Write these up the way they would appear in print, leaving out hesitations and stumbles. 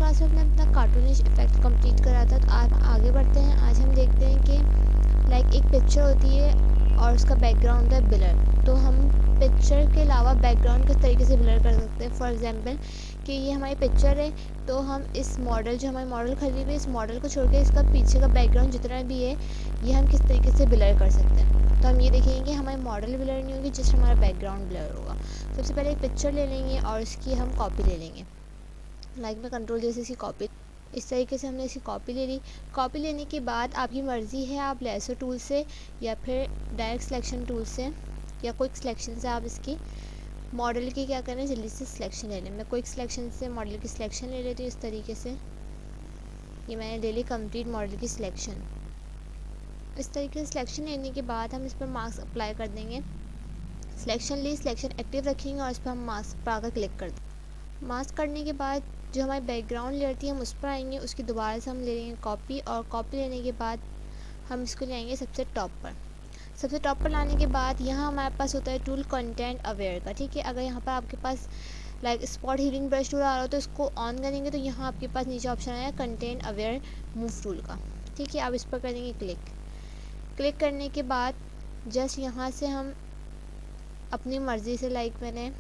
Class में हमने अपना कार्टूनिश इफेक्ट कंप्लीट करा था, तो आप आगे बढ़ते हैं। आज हम देखते हैं कि लाइक एक पिक्चर होती है और उसका बैकग्राउंड होता है ब्लर, तो हम पिक्चर के अलावा बैकग्राउंड किस तरीके से ब्लर कर सकते हैं। फॉर एग्जांपल कि ये हमारी पिक्चर है, तो हम इस मॉडल जो हमारे मॉडल खरीदी हुई, इस मॉडल को छोड़ के इसका पीछे का बैकग्राउंड जितना भी है ये हम किस तरीके से ब्लर कर सकते हैं। तो हम ये देखेंगे कि हमारी मॉडल ब्लर नहीं होगी, जस्ट हमारा बैकग्राउंड ब्लर होगा। सबसे पहले एक पिक्चर ले लेंगे और इसकी हम कॉपी ले लेंगे। लाइक में कंट्रोल जैसे इसकी कॉपी, इस तरीके से हमने इसकी कॉपी ले ली। कॉपी लेने के बाद आपकी मर्ज़ी है, आप लेसो टूल से या फिर डायरेक्ट सिलेक्शन टूल से या क्विक सिलेक्शन से आप इसकी मॉडल की क्या करें, जल्दी से सिलेक्शन ले लें। मैं क्विक सिलेक्शन से मॉडल की सिलेक्शन ले लेती हूँ। इस तरीके से ये मैंने ले ली कंप्लीट मॉडल की सिलेक्शन। इस तरीके से सिलेक्शन लेने के बाद हम इस पर मार्क्स अप्लाई कर देंगे। सिलेक्शन ली, सिलेक्शन एक्टिव रखेंगे और इस पर हम मार्क्स पर आकर क्लिक कर देंगे। मार्क्स करने के बाद जो हमारी बैकग्राउंड लेयर थी हम उस पर आएंगे, उसकी दोबारा से हम ले लेंगे कॉपी, और कॉपी लेने के बाद हम इसको ले आएंगे सबसे टॉप पर। सबसे टॉप पर लाने के बाद यहाँ हमारे पास होता है टूल कंटेंट अवेयर का, ठीक है। अगर यहाँ पर आपके पास like spot healing brush tool आ रहा हो तो इसको ऑन करेंगे तो यहाँ आपके पास नीचे ऑप्शन आया कंटेंट अवेयर मूव टूल का, ठीक है। आप इस पर कर देंगे क्लिक। क्लिक करने के बाद जस्ट यहाँ से हम अपनी मर्ज़ी से लाइक मैंने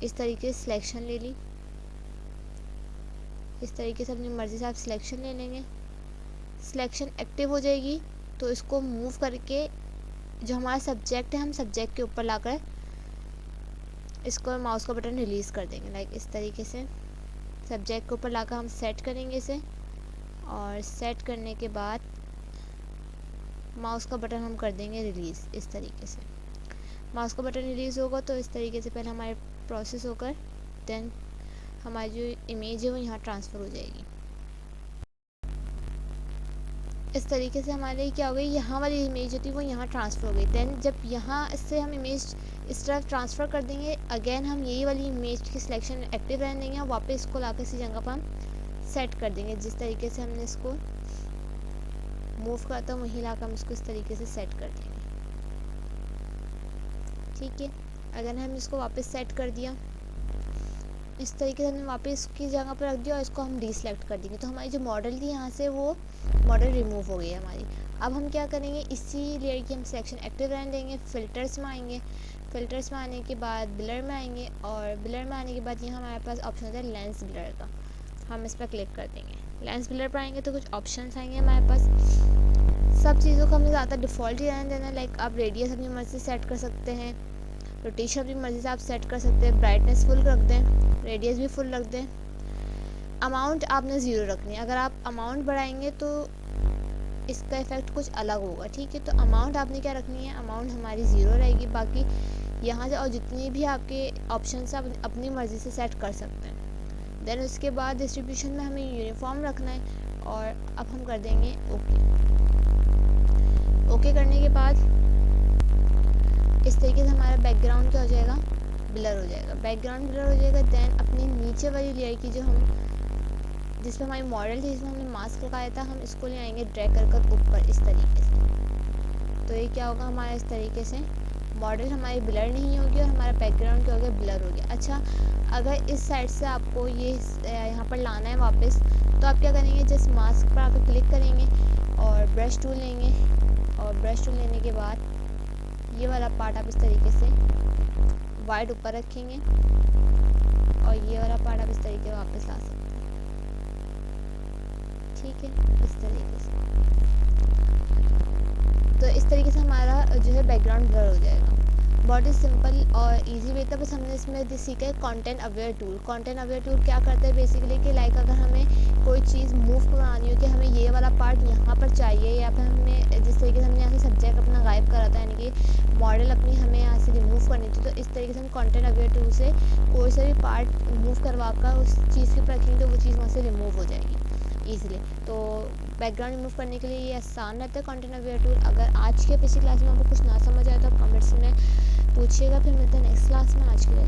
इस तरीके से सिलेक्शन ले ली। इस तरीके से अपनी मर्ज़ी से आप सिलेक्शन ले लेंगे। सिलेक्शन एक्टिव हो जाएगी तो इसको मूव करके जो हमारा सब्जेक्ट है हम सब्जेक्ट के ऊपर लाकर इसको माउस का बटन रिलीज़ कर देंगे। लाइक इस तरीके से सब्जेक्ट के ऊपर लाकर हम सेट करेंगे इसे, और सेट करने के बाद माउस का बटन हम कर देंगे रिलीज़। इस तरीके से माउस का बटन रिलीज़ होगा तो इस तरीके से पहले हमारे प्रोसेस होकर देन हमारी जो इमेज है वो यहाँ ट्रांसफ़र हो जाएगी। इस तरीके से हमारे क्या हो गई, यहाँ वाली इमेज जो थी वो यहाँ ट्रांसफ़र हो गई। देन जब यहाँ इससे हम इमेज इस तरफ ट्रांसफ़र कर देंगे, अगेन हम यही वाली इमेज की सिलेक्शन एक्टिव रहने देंगे और वापस इसको लाकर इसी जगह पर हम सेट कर देंगे। जिस तरीके से हमने इसको मूव करता हूँ वहीं लाकर हम इसको इस तरीके से सेट कर देंगे, ठीक है। अगर हम इसको वापस सेट कर दिया, इस तरीके से हमने वापस इसकी जगह पर रख दिया और इसको हम डीसेलेक्ट कर देंगे, तो हमारी जो मॉडल थी यहाँ से वो मॉडल रिमूव हो गई है हमारी। अब हम क्या करेंगे, इसी लेयर की हम सिलेक्शन एक्टिव रहने देंगे। फ़िल्टर्स में आएंगे, फ़िल्टर्स में आने के बाद ब्लर में आएंगे, और ब्लर में आने के बाद यहाँ हमारे पास ऑप्शन होता है लेंस ब्लर का, हम इस पर क्लिक कर देंगे। लेंस ब्लर पर आएंगे तो कुछ ऑप्शन आएंगे हमारे पास। सब चीज़ों को हमें ज़्यादा डिफ़ॉल्ट ही रहने देना। लाइक आप रेडियस अपनी मर्ज़ी से सेट कर सकते हैं, रोटेशन अपनी मर्ज़ी से आप सेट कर सकते हैं, ब्राइटनेस फुल रख दें, रेडियस भी फुल रख दें। अमाउंट आपने ज़ीरो रखनी है, अगर आप अमाउंट बढ़ाएंगे तो इसका इफ़ेक्ट कुछ अलग होगा, ठीक है। तो अमाउंट आपने क्या रखनी है, अमाउंट हमारी ज़ीरो रहेगी। बाकी यहाँ से और जितनी भी आपके ऑप्शन से आप अपनी मर्ज़ी से सेट कर सकते हैं। देन उसके बाद डिस्ट्रीब्यूशन में हमें यूनिफॉर्म रखना है, और अब हम कर देंगे ओके। ओके करने के बाद इस तरीके से हमारा बैकग्राउंड क्या हो जाएगा, ब्लर हो जाएगा। बैकग्राउंड ब्लर हो जाएगा। देन अपनी नीचे वाली लेयर की जो हम जिस पर हमारी मॉडल थी, जिसमें हमने मास्क लगाया था, हम इसको ले आएंगे ड्रैग कर ऊपर इस तरीके से। तो ये क्या होगा, हमारा इस तरीके से मॉडल हमारी ब्लर नहीं होगी और हमारा बैकग्राउंड क्या हो गया, ब्लर हो गया। अच्छा, अगर इस साइड से आपको ये यहाँ पर लाना है वापस, तो आप क्या करेंगे, जस्ट मास्क पर आप क्लिक करेंगे और ब्रश टूल लेंगे, और ब्रश टूल लेने के बाद ये वाला पार्ट आप इस तरीके से वाइड ऊपर रखेंगे, और ये वाला पार्ट आप इस तरीके वापस ला सकते हैं, ठीक है, इस तरीके से। तो इस तरीके से हमारा जो है बैकग्राउंड ब्लर हो जाएगा। बहुत ही सिंपल और इजी वे था। बस हमने इसमें सीखा है content aware tool. Content aware tool क्या करता है बेसिकली कि लाइक अगर हमें कोई चीज़ मूव करानी हो कि हमें ये वाला पार्ट यहाँ पर चाहिए, या फिर हमें जिस तरीके से हमने यहाँ से सब्जेक्ट अपना गायब करा था, यानी कि मॉडल अपनी हमें यहाँ से रिमूव करनी थी, तो इस तरीके से हम कंटेंट अवेयर टूल से कोई सा भी पार्ट मूव करवा कर उस चीज़ के ऊपर रखेंगे तो वो चीज़ वहाँ से रिमूव हो जाएगी ईजिली। तो बैकग्राउंड रिमूव करने के लिए ये आसान रहता है कंटेंट अवेयर टूल। अगर आज के पिछली क्लास में आपको कुछ ना समझ आए तो आप कमेंट्स में पूछिएगा। फिर मिलते हैं नेक्स्ट क्लास में। आज के लिए